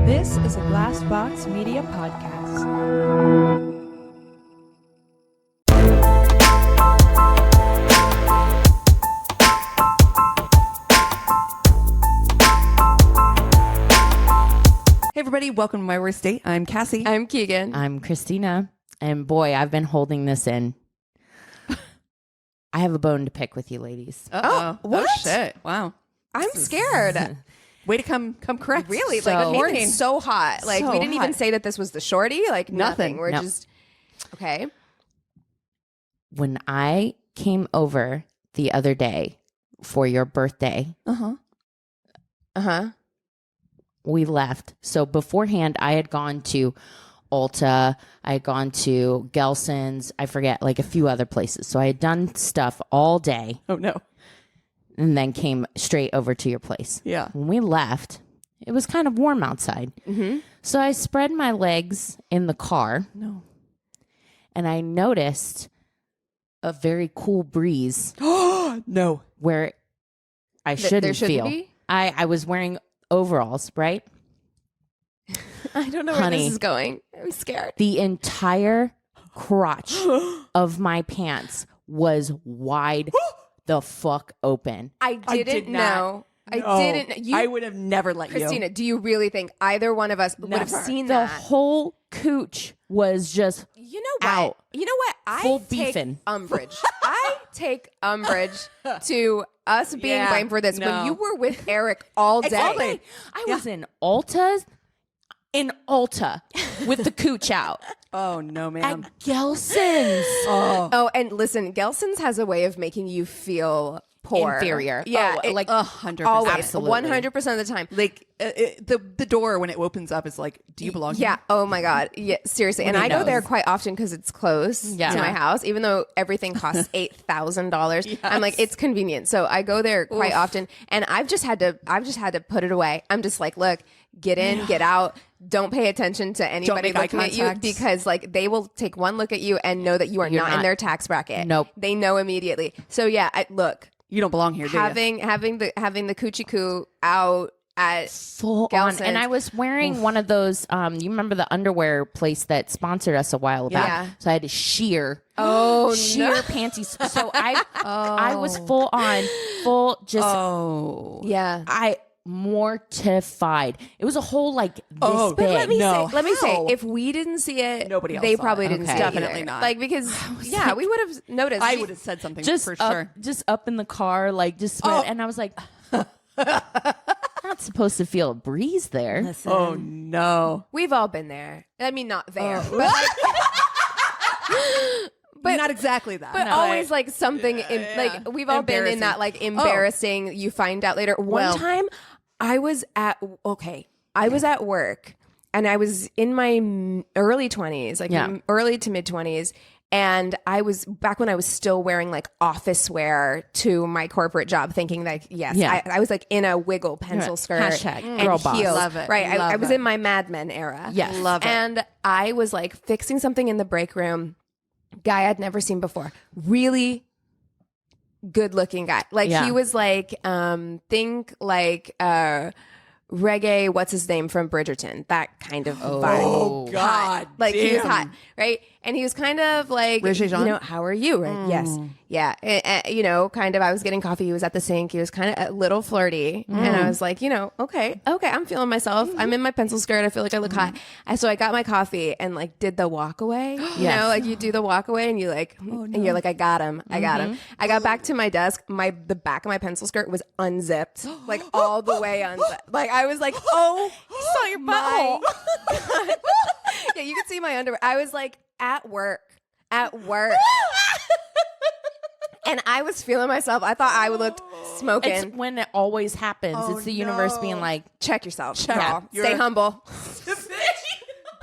This is a Glassbox Media podcast. Hey everybody, welcome to My Worst Date. I'm Cassie. I'm Keegan. I'm Christina. And boy, I've been holding this in. I have a bone to pick with you ladies. Uh-oh. what? Oh, shit. Wow. I'm scared. Way to come correct. Really? So- Like, the morning's so hot. Like, So we didn't even hot. say that this was the Shorty. Like, nothing. We're No. just... Okay. When I came over the other day for your birthday, Uh-huh. Uh-huh. we left. So beforehand, I had gone to Ulta. I had gone to Gelson's. I forget, like a few other places. So I had done stuff all day Oh, no. and then came straight over to your place. Yeah. When we left, it was kind of warm outside. Mm-hmm. So I spread my legs in the car No. and I noticed a very cool breeze No. where I There shouldn't shouldn't feel. be? I was wearing overalls, right? I don't know where Honey. this is going. I'm scared. The entire crotch of my pants was wide the fuck open. I didn't know. I didn't... I would have never let Christina, you. do you really think either one of us would have Never. seen The that? whole cooch was just You know what? out. You know what? I Full take beefing. umbrage. I take umbrage to us being Yeah, blamed for this. no. When you were with Eric all day. Exactly. I was in Ulta with the cooch out Oh, no, ma'am. at Gelson's. Oh, and listen, Gelson's has a way of making you feel poor. Inferior. Yeah, Oh, it- like 100%. always. Absolutely. 100% of the time. Like, the door, when it opens up, is like, do you belong Yeah. here? Oh my God. Yeah. Seriously. And he I go there knows. quite often because it's close Yeah. to my house, even though everything costs $8,000. I'm like, it's convenient. So I go there quite often, and I've just had to put it away. I'm just like, look, get in, get out. Don't pay attention to anybody make eye looking at you, contact. because like they will take one look at you and know that you are You're not in not. their tax bracket. Nope. They know immediately. So yeah, look, You don't belong here, do you? having the coochie coo out at Full on. Gelson's. And I was wearing one of those, you remember the underwear place that sponsored us a while back? Yeah. So I had to sheer no. panties. So I was full just, Yeah. I mortified. It was a whole like this Oh, big. Let me No. say, How? if we didn't see it, Nobody else they saw probably it. didn't Okay. see it Definitely either. not. Like, because we would have noticed. I would have said something just for up, sure. just up in the car, like just spread, and I was like, not supposed to feel a breeze there. Oh, no. We've all been there. I mean, not there, But not exactly that. but always like something. Like we've all been in that like embarrassing. You find out later. One time, I was at work, and I was in my early 20s, like Yeah. early to mid 20s. And I was back when I was still wearing like office wear to my corporate job, thinking like, yes, Yeah. I was like in a wiggle pencil skirt Hashtag and girl boss. heels. Love it. Right. I Love was it. in my Mad Men era. Yes. Love it. And I was like fixing something in the break room. Guy I'd never seen before. Really good looking guy. Like Yeah. he was like, think like reggae, what's his name from Bridgerton? That kind of vibe. Oh, God. Like he was damn. hot, right? And he was kind of like, Regé Jean? you know, how are you? Right? Yes, yeah. You know, kind of. I was getting coffee. He was at the sink. He was kind of a little flirty, and I was like, you know, okay, I'm feeling myself. I'm in my pencil skirt. I feel like I look hot. And so I got my coffee and like did the walk away. You Yes. know, like you do the walk away, and you like, and you're like, I got him. I got him. I got back to my desk. The back of my pencil skirt was unzipped, like all the way unzipped. Like I was like, oh, saw your my God. Yeah, you could see my underwear. I was like at work. And I was feeling myself. I thought I looked smoking. It's when it always happens. Oh, it's the universe being like, Check yourself. Yeah. Girl. Stay humble.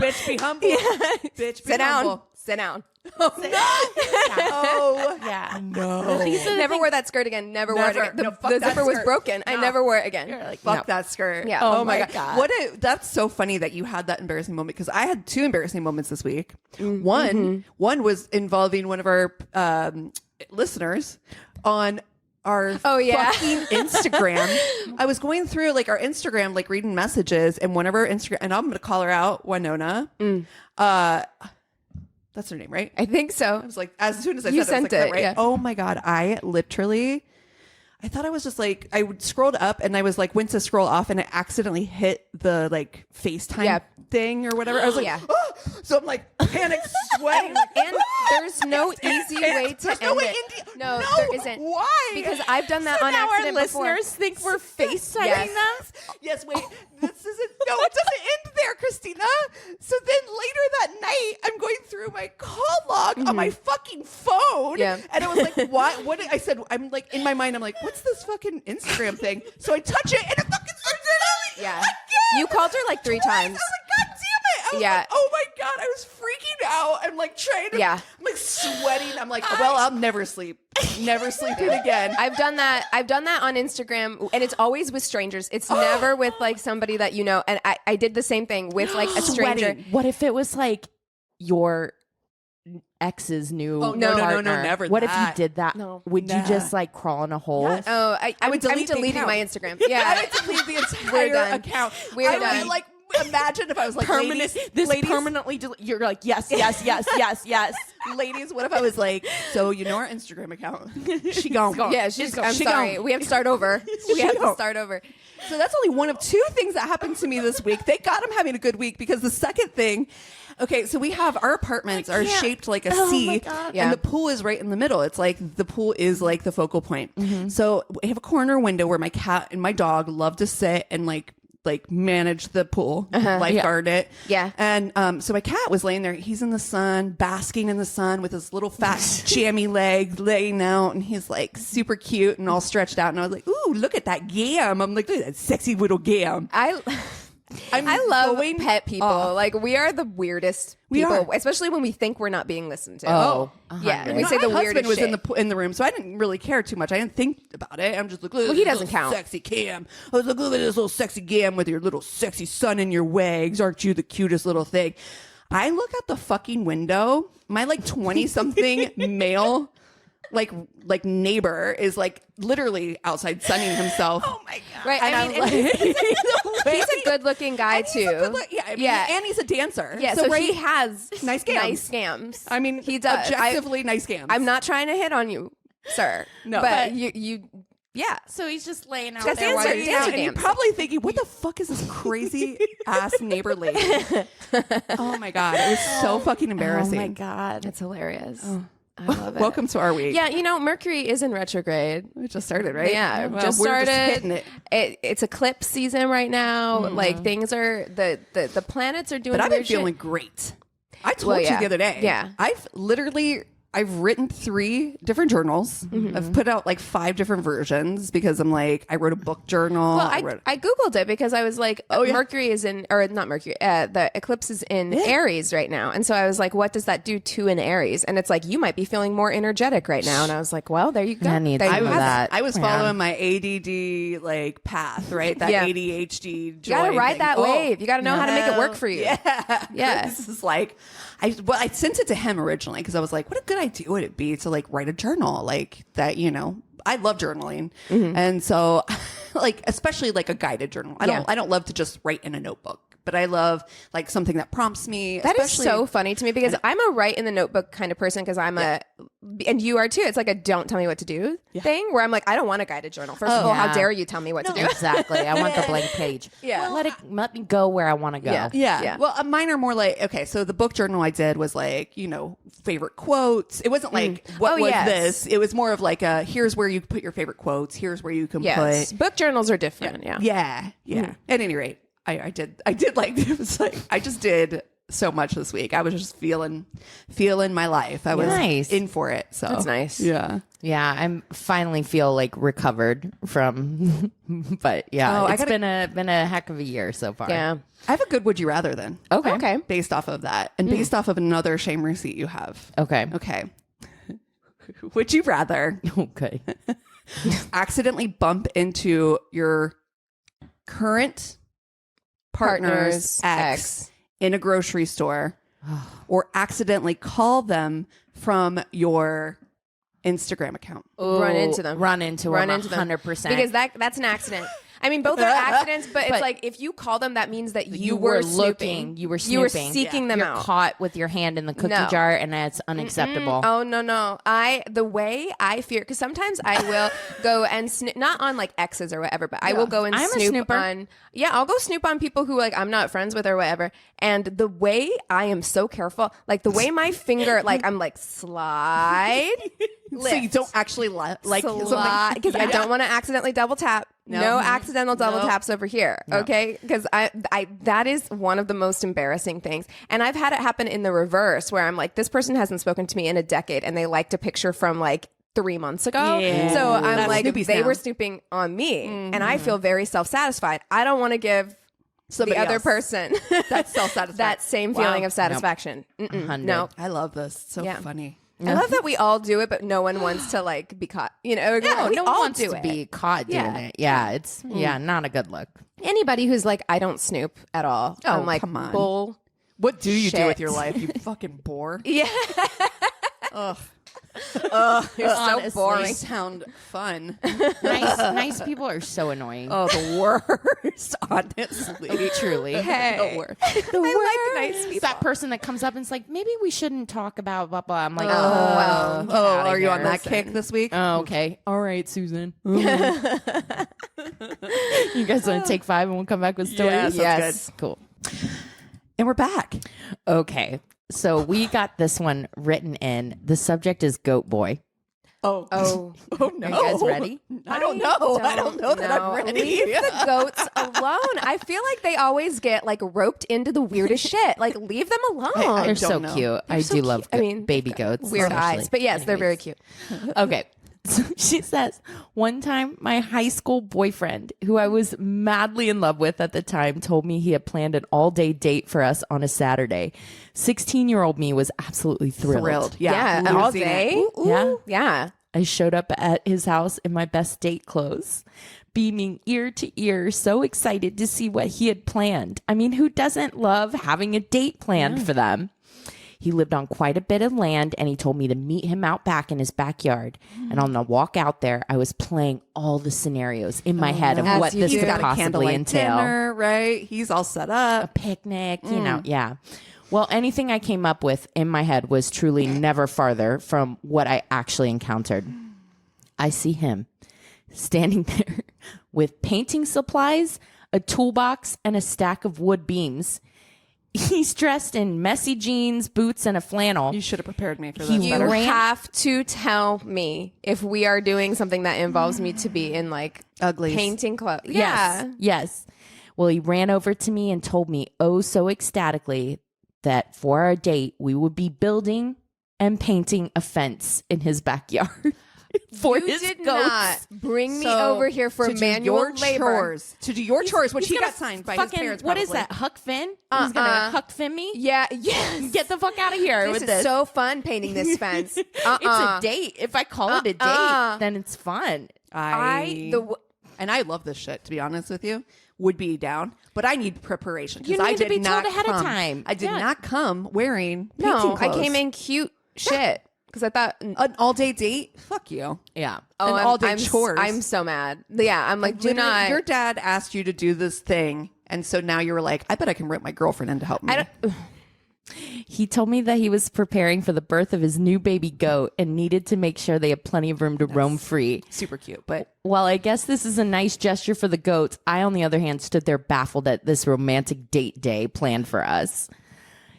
Bitch, be humble. Bitch, be Sit down. humble. Sit down. Oh, yeah. no. Never wore that skirt again. Never wore it Never. again. The, No, fuck the that zipper was skirt. broken. I No. never wore it again. Like, Fuck no. that skirt. Yeah. Oh, Oh my my God. God. That's so funny that you had that embarrassing moment, because I had two embarrassing moments this week. One was involving one of our listeners on our Oh, yeah. fucking Instagram. I was going through like our Instagram, like reading messages, and one of our Instagram, and I'm gonna call her out, Winona. That's her name, right? I think so. I was like, as soon as I You said it, I was sent like, it, right? yeah. Oh my god, I thought I was just like, I scrolled up and I was like, went to scroll off and I accidentally hit the like FaceTime thing or whatever. I was like, Yeah. oh! So I'm like panic sweating. And there's no easy way to There's end no way it. India- No, no, there isn't. Why? Because I've done that on now our accident before. listeners think we're FaceTiming Yes. them. Yes, wait. This isn't. No, it doesn't end there, Christina. So then later that night, I'm going through my call log on my fucking phone, Yeah. and I was like, "What? What?" I said, "I'm like in my mind, I'm like, what's this fucking Instagram thing?" So I touch it, and it fucking starts it out. Yeah. Again. You called her like 3 Twice. times. I was like, God damn it! I was Yeah. like, oh my god, I was freaking out. I'm like trying to. Yeah. I'm like sweating. I'm like, well, I'll never sleep. Never sleeping again. I've done that on Instagram, and it's always with strangers. It's never with like somebody that you know. And I did the same thing with like a stranger. Sweating. What if it was like your ex's new Oh, no, partner? never What that. if you did that? No. Would you just like crawl in a hole? Yes. Oh, I'm would delete the deleting account. my Instagram. I Yeah. would delete the We're entire done. account. We're I done. would like imagine if I was like, Permanent. ladies, This ladies, permanently. You're like yes, yes, yes, yes, yes. ladies. What if I was like, so you know our Instagram account? She gone. Yeah, I'm She sorry. gone. We have to start over. We have to gone. start over. So that's only one of 2 things that happened to me this week. Thank God I'm having a good week because the second thing, okay, so we have our apartments are shaped like a C, Yeah. and the pool is right in the middle. It's like the pool is like the focal point. So we have a corner window where my cat and my dog love to sit and like manage the pool, lifeguard it. Yeah. And so my cat was laying there. He's in the sun, basking in the sun with his little fat jammy leg laying out, and he's like super cute and all stretched out. And I was like, "Ooh, look at that gam!" I'm like, "Look at that sexy little gam." I love going pet people. off. Like we are the weirdest We people, are. especially when we think we're not being listened to. Oh, yeah. 100. We say the my husband weirdest was shit. in the room, so I didn't really care too much. I didn't think about it. I'm just like, look, Well, he this doesn't little count. Sexy cam. I was like, look at this little sexy cam with your little sexy son in your wags. Aren't you the cutest little thing? I look out the fucking window. My like 20 something male. Like neighbor is like literally outside sunning himself. Oh my god! Right. And I I'm mean, like, he's a good-looking guy too. yeah, I mean, Yeah. and he's a dancer. Yeah, so right, he has Nice scams. Nice scams. I mean, he does. objectively nice scams. I'm not trying to hit on you, sir. No. but But- you, yeah. So he's just laying out That's there. dancer, while you're- dancer and you're cams. probably thinking, what the fuck is this crazy ass neighbor lady? Oh my god, it was so fucking Oh embarrassing. my god. That's hilarious. I love it. Welcome to our week. Yeah, you know, Mercury is in retrograde. We just started, right? Yeah, Well, just we're started. hitting it. It's eclipse season right now. Like things are the planets are doing. But I've been weird shit. feeling great. I told Well, you yeah. the other day. Yeah. I've written 3 different journals. I've put out like 5 different versions because I'm like, I wrote a book journal. Well, wrote- I googled it because I was like, yeah. Mercury is in, or not Mercury, the eclipse is in Aries right now, and so I was like, what does that do to an Aries? And it's like you might be feeling more energetic right now, and I was like, well, there you go. I need There some you of have it. that. I was Yeah. following my ADD like path, right? That Yeah. ADHD joy. You gotta ride thing. that wave. You gotta know how to make it work for you. Yeah. Yeah. This is like, I sent it to him originally because I was like, what a good idea would it be to like write a journal like that, you know? I love journaling. And so like, especially like a guided journal. I don't love to just write in a notebook, but I love like something that prompts me. That is especially- so funny to me because I'm a write in the notebook kind of person because I'm and you are too. It's like a don't tell me what to do thing where I'm like, I don't want a guided journal. First of all, how yeah. dare you tell me what to do? Exactly. I want the blank page. Yeah. Well, let me go where I want to go. Yeah. Yeah. Well, mine are more like, okay, so the book journal I did was like, you know, favorite quotes. It wasn't like, what Oh, was yes. this? It was more of like, here's where you put your favorite quotes. Here's where you can Yes. put. Book journals are different. Yeah. Yeah. Yeah. At any rate, I did like, it was like, I just did so much this week. I was just feeling my life. I was Nice. in for it. So That's nice. Yeah. Yeah, I'm finally feel like recovered from, but yeah, Oh, I it's gotta- been a heck of a year so far. Yeah. I have a good would you rather then. Okay. Based off of that and based off of another shame receipt you have. Okay. Okay. Would you rather Okay. accidentally bump into your current partner's ex in a grocery store or accidentally call them from your Instagram account. Run into them. Run into them 100%. Because that's an accident. I mean, both are accidents, but it's like if you call them, that means that you were looking. You were snooping. You were seeking them You're out. caught with your hand in the cookie jar, and that's unacceptable. Oh no! The way I fear, because sometimes I will go and not on like exes or whatever, but I will go and I'm a snoop snooper. on. Yeah, I'll go snoop on people who like I'm not friends with or whatever. And the way I am so careful, like the way my finger, like I'm like slide. So you don't actually like slide because I don't want to accidentally double tap. No accidental double taps over here, okay? Because I that is one of the most embarrassing things, and I've had it happen in the reverse where I'm like, this person hasn't spoken to me in a decade, and they liked a picture from like 3 months ago. Yeah. So I'm That's like, Snoopy's they now. were snooping on me, and I feel very self-satisfied. I don't want to give Somebody the other else. person That's self-satisfaction. that same feeling of satisfaction. No. I love this. It's so funny. I love that we all do it, but no one wants to like be caught. You know, No, we no all one wants do to it. be caught doing Yeah. it. Yeah, it's not a good look. Anybody who's like, I don't snoop at all. Oh, I'm like, come on. bull. What do you do Shit. with your life? You fucking bore. Yeah. Ugh. You're so Honestly. boring. You sound fun. Nice people are so annoying. Oh, the worst. Honestly, Truly. Hey. the worst. I like nice people. It's that person that comes up and it's like, maybe we shouldn't talk about blah blah. I'm like, well, get Oh, outta are you on here. that kick this week? Oh, okay. All right, Susan. You guys want to take 5 and we'll come back with stories? Yes, Yes. Cool. And we're back. Okay. So we got this one written in. The subject is Goat Boy. Oh, Oh, oh no! Are you guys ready? I don't know. I don't know that I'm ready. Leave the goats alone. I feel like they always get like roped into the weirdest shit. Like, leave them alone. I They're don't so know. cute. I so do love cute. I mean, baby goats. Weird especially. eyes. But yes, they're very cute. Okay. So she says, one time my high school boyfriend, who I was madly in love with at the time, told me he had planned an all-day date for us on a Saturday. 16-year-old me was absolutely thrilled. Yeah, losing all it. day. Ooh, ooh. Yeah. Yeah. I showed up at his house in my best date clothes, beaming ear to ear, so excited to see what he had planned. I mean, who doesn't love having a date planned for them? He lived on quite a bit of land, and he told me to meet him out back in his backyard. And on the walk out there, I was playing all the scenarios in my head of As what you this do. could Got a possibly candlelight entail. dinner, right? He's all set A up. picnic, you know, yeah. Well, anything I came up with in my head was truly never farther from what I actually encountered. I see him standing there with painting supplies, a toolbox, and a stack of wood beams. He's dressed in messy jeans, boots, and a flannel. You should have prepared me for He this. You better. have to tell me if we are doing something that involves me to be in like Uglies. painting clothes. Yeah. Yes. Well, he ran over to me and told me, oh, so ecstatically, that for our date, we would be building and painting a fence in his backyard. For You his did goats. not bring me So, over here for to do manual your labor. chores. To do your chores, which He's he gonna got signed by his fucking- parents. What is probably. that? Huck Finn? He's gonna Huck Finn me? Yeah, yes. Get the fuck out of here This with is this. so fun painting this fence. It's a date. If I call it a date, then it's fun. And I love this shit, to be honest with you. Would be down, but I need preparation You because I need to did be not told ahead of come- time. I did Yeah. not come wearing No, painting I clothes. came in cute shit because I thought, an all day date. Fuck you. Yeah. And all-day I'm, chores. I'm so mad. Yeah, I'm like, do Literally, not. Your dad asked you to do this thing, and so now you were like, I bet I can rip my girlfriend in to help me. I don't. He told me that he was preparing for the birth of his new baby goat and needed to make sure they had plenty of room to roam free. Super cute, but While I guess this is a nice gesture for the goats, I, on the other hand, stood there baffled at this romantic date day planned for us.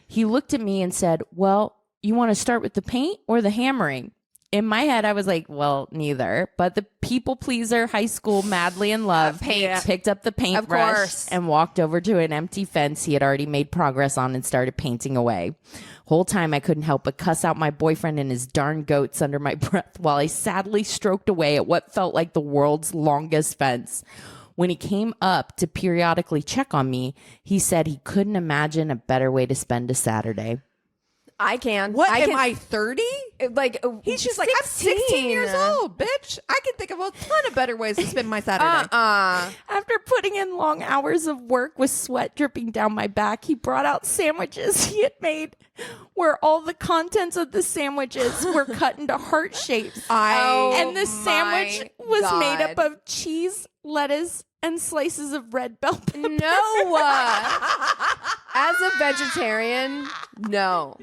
He looked at me and said, well, you want to start with the paint or the hammering? In my head, I was like, well, neither. But the people pleaser, high school, madly in love, picked up the Of paintbrush course. and walked over to an empty fence he had already made progress on and started painting away. Whole time, I couldn't help but cuss out my boyfriend and his darn goats under my breath while I sadly stroked away at what felt like the world's longest fence. When he came up to periodically check on me, he said he couldn't imagine a better way to spend a Saturday. I can. What, I am can, I 30? Like, She's like, I'm 16 years old, bitch. I can think of a ton of better ways to spend my Saturday. After putting in long hours of work with sweat dripping down my back, he brought out sandwiches he had made where all the contents of the sandwiches were cut into heart shapes. And the sandwich was made up of cheese, lettuce, and slices of red bell pepper. No. As a vegetarian, no.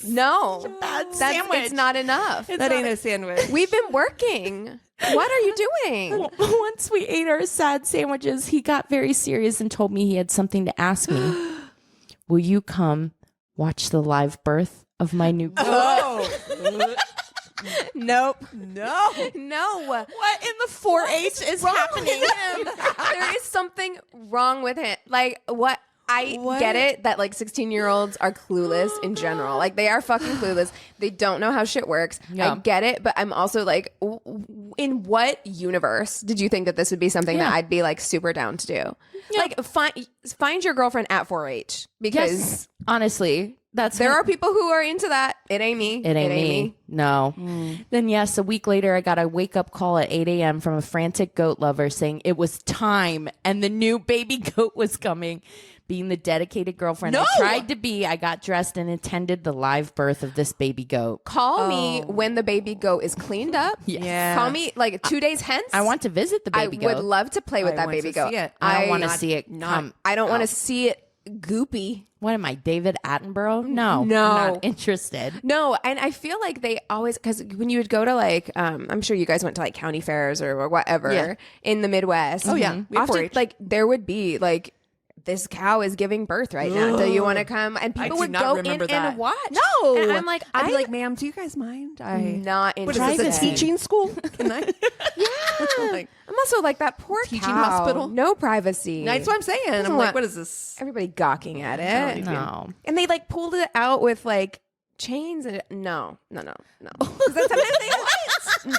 Bad sandwich. It's not enough. That ain't a sandwich. We've been working. What are you doing? Once we ate our sad sandwiches, he got very serious and told me he had something to ask me. Will you come watch the live birth of my new goat? Oh. Nope. No. No. What in the 4-H is happening? There is something wrong with him. Like, what? I get it that like 16-year-olds are clueless in general. Like they are fucking clueless. They don't know how shit works. Yeah. I get it, but I'm also like, in what universe did you think that this would be something that I'd be like super down to do? Yeah. Like find your girlfriend at 4-H because honestly, there are people who are into that. It ain't me. It ain't me. No. Then yes, a week later, I got a wake up call at 8 a.m. from a frantic goat lover saying it was time and the new baby goat was coming. Being the dedicated girlfriend I tried to be, I got dressed and attended the live birth of this baby goat. Call me when the baby goat is cleaned up. Yeah. Call me like 2 days hence. I want to visit the baby goat. I would love to play with that want baby to goat. see it. I don't want to see it come. I don't want to see it goopy. What am I, David Attenborough? No. No. I'm not interested. No, and I feel like they always, because when you would go to like, I'm sure you guys went to like county fairs or whatever in the Midwest. Oh, yeah. We have Often, 4-H. like there would be like, this cow is giving birth right now. Do you want to come? And people would go in and watch. No. And I'm like, I'd be like, ma'am, do you guys mind? not What interested. is this, a teaching school? Can I? Yeah. I'm also like that poor Teaching cow. hospital. No privacy. That's what I'm saying. I'm Doesn't like, want- what is this? Everybody gawking at it. No. And they like pulled it out with like chains and no. 'Cause then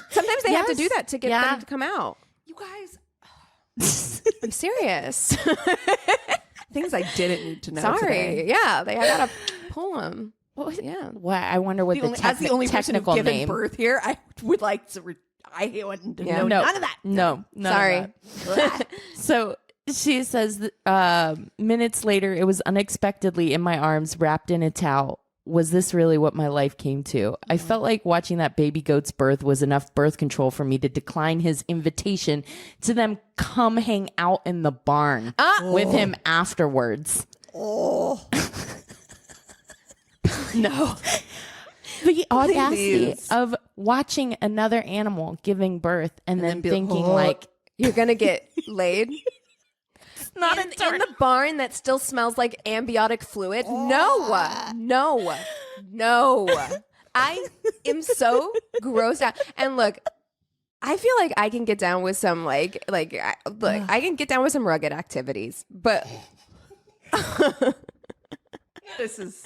sometimes they have to do that to get them to come out. You guys, I'm serious. things I didn't need to know Sorry. today. Yeah, they gotta pull them. Yeah. What? I wonder what As the only person technical who's given name. birth here, I would like to. I wouldn't know No. none of that. No. None of Sorry. that. So she says that, minutes later, it was unexpectedly in my arms, wrapped in a towel. Was this really what my life came to? I felt like watching that baby goat's birth was enough birth control for me to decline his invitation to them come hang out in the barn with him afterwards. Oh, No. The audacity Please. of watching another animal giving birth and then be thinking like, like, You're gonna get laid not in the barn that still smells like amniotic fluid. No. I am so grossed out. And look, I feel like I can get down with some I can get down with some rugged activities, but this is.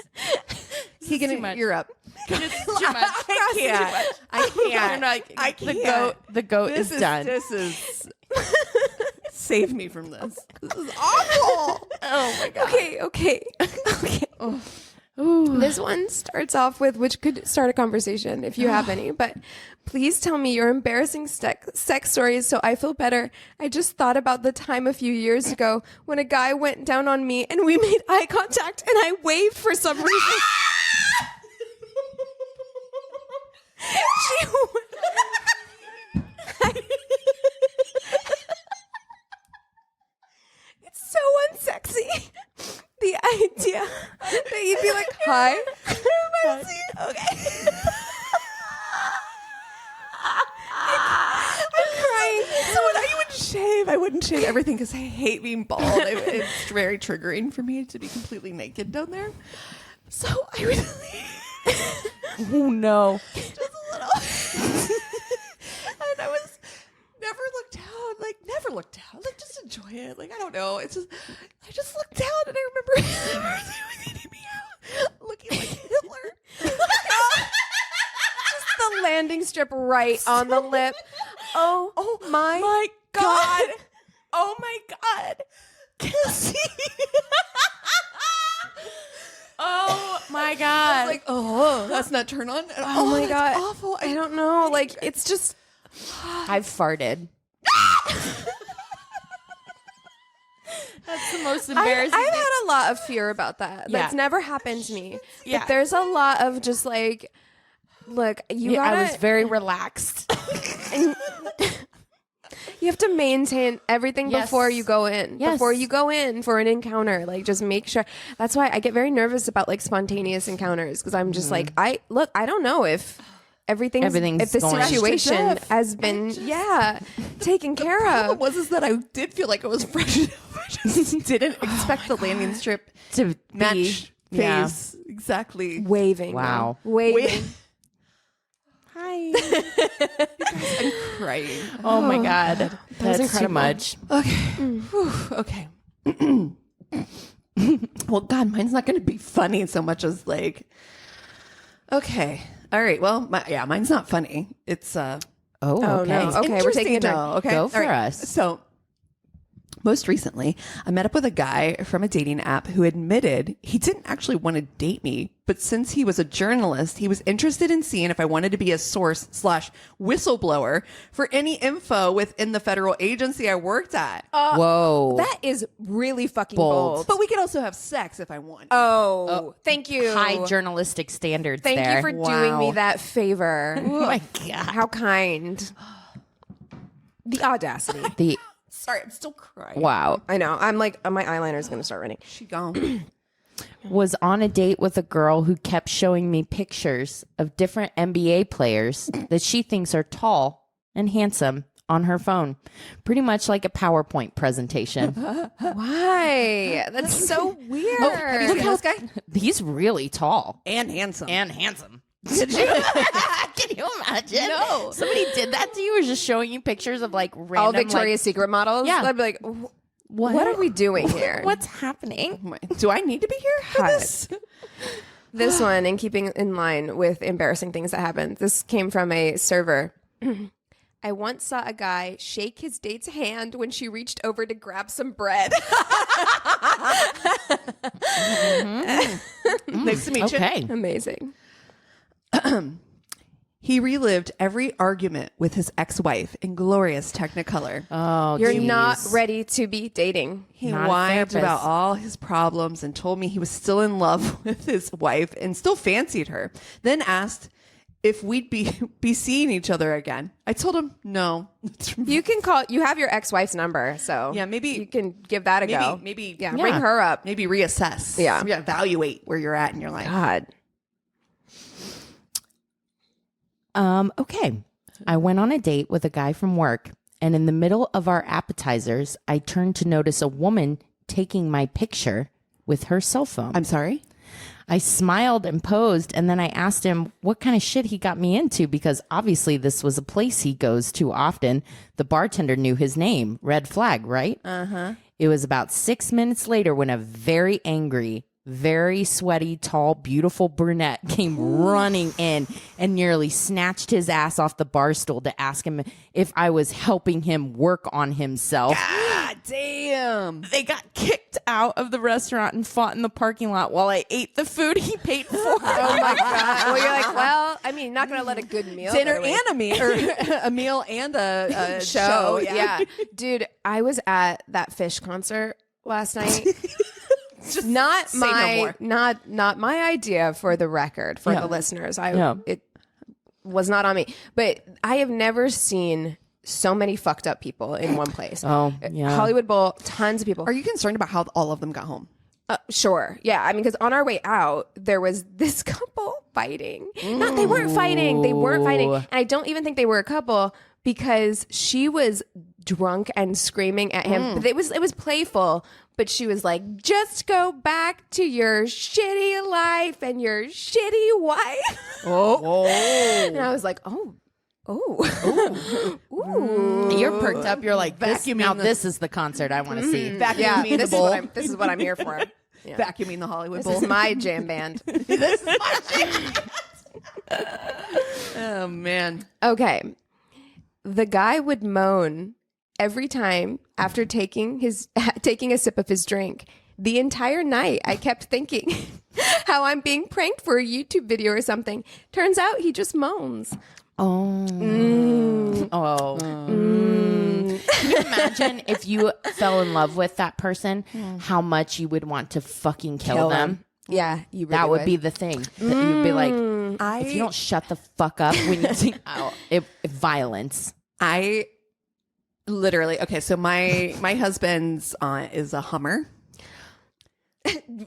too much. You're up. It's too much. I can't. I can't. The goat This is done. This is. Save me from this. This is awful. Oh my god. okay. This one starts off with, which could start a conversation if you have any, but please tell me your embarrassing sex stories so I feel better. I just thought about the time a few years ago when a guy went down on me and we made eye contact and I waved for some reason. It's so unsexy. The idea that you'd be like, hi. Okay. I'm crying. So when I would shave, I wouldn't shave everything because I hate being bald. It's very triggering for me to be completely naked down there. So I would Oh no. just a little. And I was never looked down. Like just enjoy it. Like I don't know. It's just I just looked down and I remember the person who was eating me out looking like Hitler. Just the landing strip right on the lip. Oh my God. Oh my god. Kelsey. Oh my God. Like, oh, that's not turn on. Oh my that's God. awful. I don't know. Like, it's just. I've farted. That's the most embarrassing I've thing. had a lot of fear about that. Yeah. That's never happened to me. Yeah. But there's a lot of just like, look, you Yeah, gotta. I was very relaxed. You have to maintain everything Yes. before you go in. Yes. Before you go in for an encounter, like just make sure. That's why I get very nervous about like spontaneous encounters because I'm just like, I don't know if everything's if the going- situation Death. has been taken care Problem of. was that I did feel like it was fresh. I just didn't expect the landing strip To match be- yeah. phase exactly. Waving. Wow. Waving. Hi. I'm crying. Oh my God. That's too incredible. much. Okay. Whew, okay. Well, God, mine's not going to be funny so much as like. Okay. All right. Well, mine's not funny. It's Oh, Oh, okay. no. Okay, we're taking a interesting, turn. though, okay. Go for All right. us. So, most recently, I met up with a guy from a dating app who admitted he didn't actually want to date me, but since he was a journalist, he was interested in seeing if I wanted to be a source / whistleblower for any info within the federal agency I worked at. Whoa. That is really fucking Bold. bold. But we could also have sex if I want. Oh, thank you. High journalistic standards Thank there. you for doing me that favor. Oh my God. How kind. The audacity. The Sorry, I'm still crying. wow. I know. I'm like, my eyeliner's going to start running. She gone. Was on a date with a girl who kept showing me pictures of different NBA players that she thinks are tall and handsome on her phone. Pretty much like a PowerPoint presentation. Why? That's so weird. Oh, have you seen this guy? He's really tall And handsome. and handsome. Did you? Can you imagine? No. Somebody did that to you, or just showing you pictures of like random All Victoria's Secret models? Yeah. I'd be like, What? what are we doing here? What's happening? Oh my- Do I need to be here for God. this? This one, in keeping in line with embarrassing things that happened, this came from a server. I once saw a guy shake his date's hand when she reached over to grab some bread. Nice to meet you. Okay. Amazing. He relived every argument with his ex-wife in glorious Technicolor. Oh, You're geez. not ready to be dating. He Not a whined therapist. about all his problems and told me he was still in love with his wife and still fancied her. Then asked if we'd be seeing each other again. I told him no. You can call. You have your ex-wife's number, so Yeah, maybe- you can give that a go. maybe Yeah, ring her up. Maybe reassess. Yeah. Evaluate where you're at in your life. God. Okay. I went on a date with a guy from work, and in the middle of our appetizers, I turned to notice a woman taking my picture with her cell phone. I'm sorry? I smiled and posed, and then I asked him what kind of shit he got me into, because obviously this was a place he goes to often. The bartender knew his name. Red flag, right? Uh-huh. It was about 6 minutes later when a very angry, very sweaty, tall, beautiful brunette came running in and nearly snatched his ass off the bar stool to ask him if I was helping him work on himself. God damn. They got kicked out of the restaurant and fought in the parking lot while I ate the food he paid for. Oh my God. Well, you're like, well, I mean, not going to let a good meal Dinner go to waste. and a meal, or a meal and a show. show. Yeah. Dude, I was at that Fish concert last night. Not say no my more. not my idea for the record for Yeah. the listeners. Yeah. It was not on me. But I have never seen so many fucked up people in one place. Oh, yeah. Hollywood Bowl, tons of people. Are you concerned about how all of them got home? Sure. Yeah. I mean, because on our way out, there was this couple fighting. No, they weren't fighting. They weren't fighting. And I don't even think they were a couple because she was drunk and screaming at him. But it was playful. But she was like, just go back to your shitty life and your shitty wife. And I was like, oh. Ooh. You're perked up. You're like, this, Vacuuming now the- this is the concert I want to see. Vacuuming Yeah, the this bowl. is what I'm here for. Yeah. Vacuuming the Hollywood This Bowl. is my jam band. Oh man. Okay. The guy would moan every time after taking a sip of his drink The entire night, I kept thinking how I'm being pranked for a YouTube video or something. Turns out he just moans. Oh. Can you imagine if you fell in love with that person, how much you would want to fucking kill them? Yeah, you really That would be the thing. That you'd be like, if you don't shut the fuck up when you think violence. I literally, okay, so my husband's aunt is a Hummer.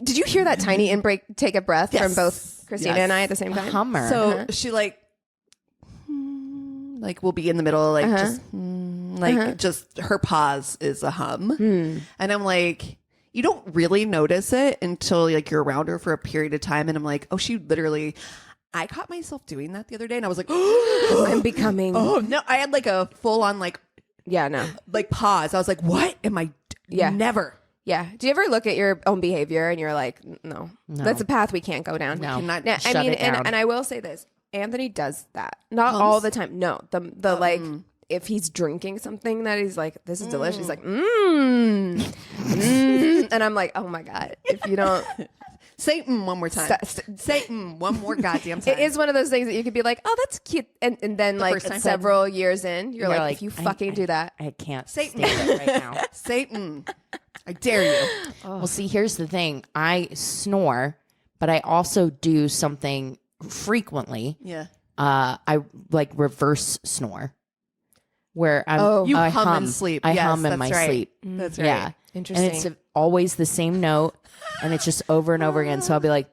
Did you hear that tiny take a breath from both Christina and I at the same time? Hummer. So she like will be in the middle, like just her pause is a hum. And I'm like, you don't really notice it until like you're around her for a period of time. And I'm like, oh, she literally, I caught myself doing that the other day and I was like, I'm becoming. Oh no, I had like a full on like pause. I was like, what am I? Never. Yeah. Do you ever look at your own behavior and you're like, no. That's a path we can't go down. No. Cannot shut it down. And I will say this, Anthony does that. Not all the time. No. The like, if he's drinking something that he's like, this is delicious. He's like, and I'm like, oh my God. If you don't. Say one more time. Say one more goddamn time. It is one of those things that you could be like, oh, that's cute. And then like several years in, you're like, if you fucking do that. I can't Satan. stand it right now. Satan. I dare you. Well, see, here's the thing. I snore, but I also do something frequently. Yeah. I like reverse snore. Where you I hum and sleep. I Yes, hum in that's my right. sleep. That's right. Yeah. Interesting. And it's always the same note and it's just over and over again. So I'll be like,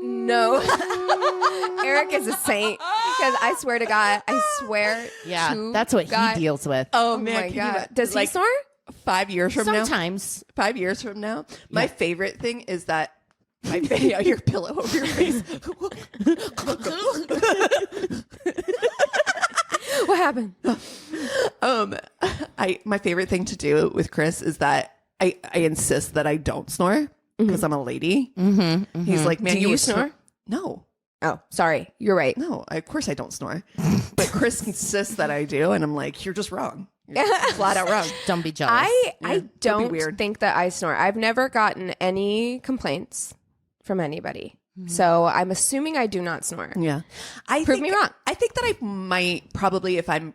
no. Eric is a saint because I swear to God, yeah, to that's what God. he deals with. Oh, Oh man. my can you God. Does he like, snore? 5 years from now? Sometimes. 5 years from now? My favorite thing is that your pillow over your face. What happened? My favorite thing to do with Chris is that I insist that I don't snore because I'm a lady. He's like, man, Do you were snore? No. Oh, sorry. You're right. No, of course I don't snore. But Chris insists that I do, and I'm like, you're just wrong. You're flat out wrong. Don't be jealous. I be don't weird. think that I snore. I've never gotten any complaints from anybody. So I'm assuming I do not snore. Yeah. Prove me wrong. I think that I might probably, if I've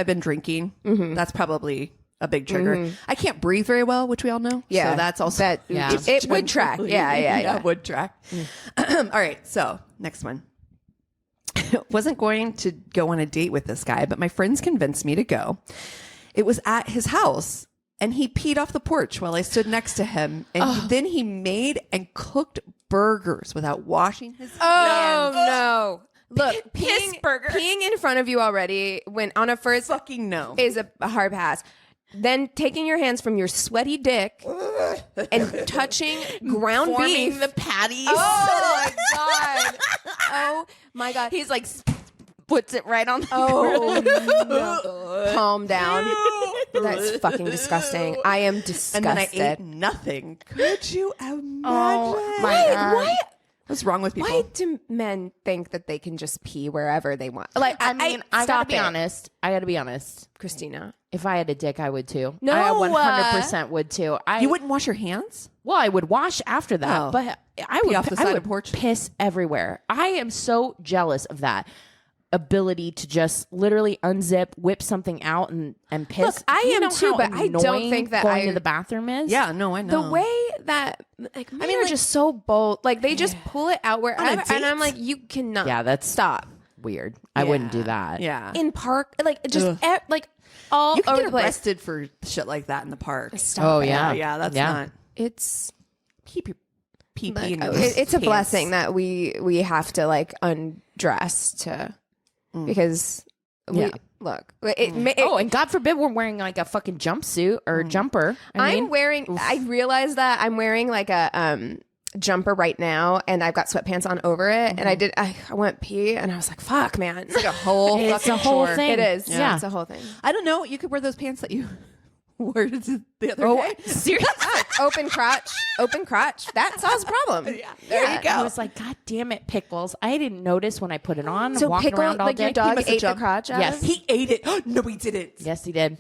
been drinking, that's probably a big trigger. I can't breathe very well, which we all know. Yeah. So that's also, It would track. Yeah. It would track. All right. So next one. Wasn't going to go on a date with this guy, but my friends convinced me to go. It was at his house and he peed off the porch while I stood next to him. And then he made and cooked burgers without washing his hands. Oh, no. Look, Piss burger. peeing in front of you already when on a first Fucking no. is a hard pass. Then taking your hands from your sweaty dick and touching ground forming beef. the patties. Oh my God. Oh my God. He's like, puts it right on the Oh, no. Calm down. That's fucking disgusting. I am disgusted. And then I ate nothing. Could you imagine? Oh, my God. What's wrong with people? Why do men think that they can just pee wherever they want? Like, I mean, I gotta stop be it. honest. I gotta be honest. Christina. If I had a dick, I would too. No, I 100% would too. You wouldn't wash your hands? Well, I would wash after that, Oh. but I would off the I side would of the porch? piss everywhere. I am so jealous of that ability to just literally unzip, whip something out, and piss. Look, I You am know too, how but I don't annoying think that going to the bathroom is. Yeah, no, I know. The way that, like, men are just so bold. Like, they just pull it out wherever. And I'm date? like, you cannot. Yeah, that's Stop. weird. I wouldn't do that. Yeah. In park, like, just, like, all You can over get the place. arrested for shit like that in the park. Stop Oh it. yeah, Yeah, that's not. It's Keep your pee like, in your it's a pants. blessing that we have to like undress to because we Yeah. look. Oh, and God forbid we're wearing like a fucking jumpsuit or jumper. I'm wearing. I realize that I'm wearing like a jumper right now, and I've got sweatpants on over it. And I went pee, and I was like, "Fuck, man!" It's like a whole. It's fucking a whole chore. thing. It is. Yeah. It's a whole thing. I don't know. You could wear those pants that you wore the other Oh, day. seriously? Open crotch. open crotch. That solves the problem. There you go. I was like, God damn it, Pickles. I didn't notice when I put it on. So walking Pickle, around all like day. your dog must have ate the jumped. crotch out Yes. of? He ate it. No, he didn't. Yes, he did.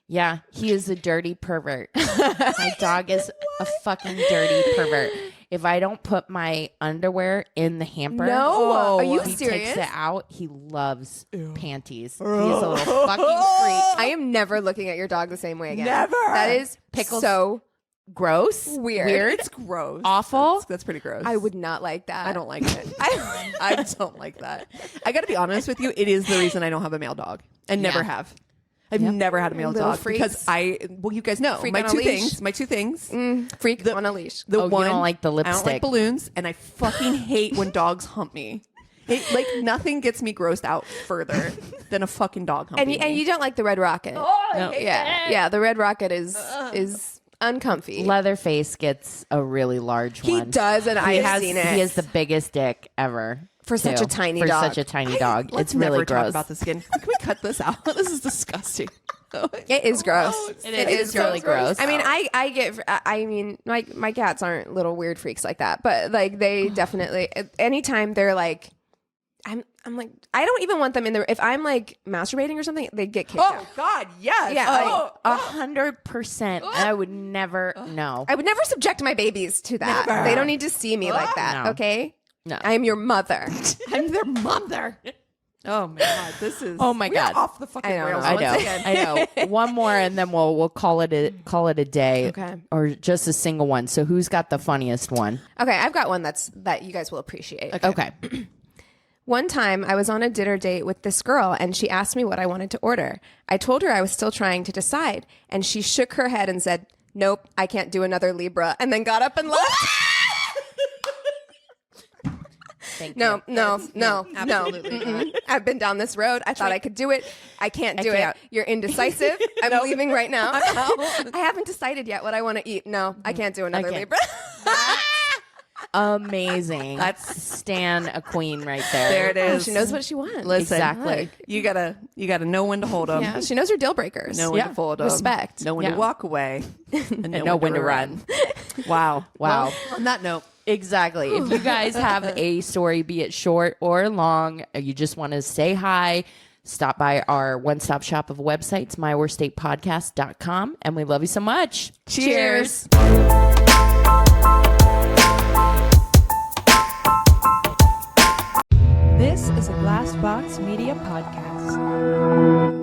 Yeah, he is a dirty pervert. My dog is a fucking dirty pervert. If I don't put my underwear in the hamper, No, are you he serious? takes it out. He loves panties. He's a little fucking freak. I am never looking at your dog the same way again. Never. That is Pickles. so Gross. weird. It's gross. Awful. That's pretty gross. I would not like that. I don't like it. I don't like that. I got to be honest with you. It is the reason I don't have a male dog and never Yeah. have. I've never had a male Little dog freaks. because well, you guys know Freak my on a two leash. things. My two things. Freak on a leash. The Oh, you one, don't like the I don't like lipstick. balloons, and I fucking hate when dogs hump me. Like nothing gets me grossed out further than a fucking dog humping And you don't like the red rocket. No. Yeah, the red rocket is uncomfy. Leatherface gets a really large He one. does, and I've seen it. He has the biggest dick ever. For such too. a tiny For dog. such a tiny dog. Let's It's really never gross. talk about this again. Can we cut this out? This is disgusting. It is gross. It is really gross. I mean, I mean, my cats aren't little weird freaks like that, but like they definitely. Anytime they're like, I'm like, I don't even want them in there. If I'm like masturbating or something, they get kicked out. Oh God, yes. Yeah, 100%. I would never. No. I would never subject my babies to that. Never. They don't need to see me like that. No. Okay. No. I am your mother. I'm their mother. Oh my God, this is. Oh my we are God. off the fucking I know. rails. I once know. again. I know. One more, and then we'll call it a day. Okay. Or just a single one. So who's got the funniest one? Okay, I've got one that you guys will appreciate. Okay. One time I was on a dinner date with this girl and she asked me what I wanted to order. I told her I was still trying to decide and she shook her head and said, "Nope, I can't do another Libra," and then got up and left. Thank No, you. no. Absolutely not. I've been down this road. I thought I could do it. I can't do can't. it. You're indecisive. I'm leaving right now. I haven't decided yet what I want to eat. No, I can't do another can't. Libra. Amazing. That's Stan a queen right there. There it is. She knows what she wants. Listen, Exactly. You gotta know when to hold them. Yeah, she knows her deal breakers. Know when to fold them. Respect. Know when Yeah. to walk away. And know when to run. Wow. Wow. Well, on that note, Exactly. If you guys have a story, be it short or long, or you just want to say hi, stop by our one-stop shop of websites, myworstatepodcast.com. And we love you so much. cheers. This is a Glass Box Media podcast.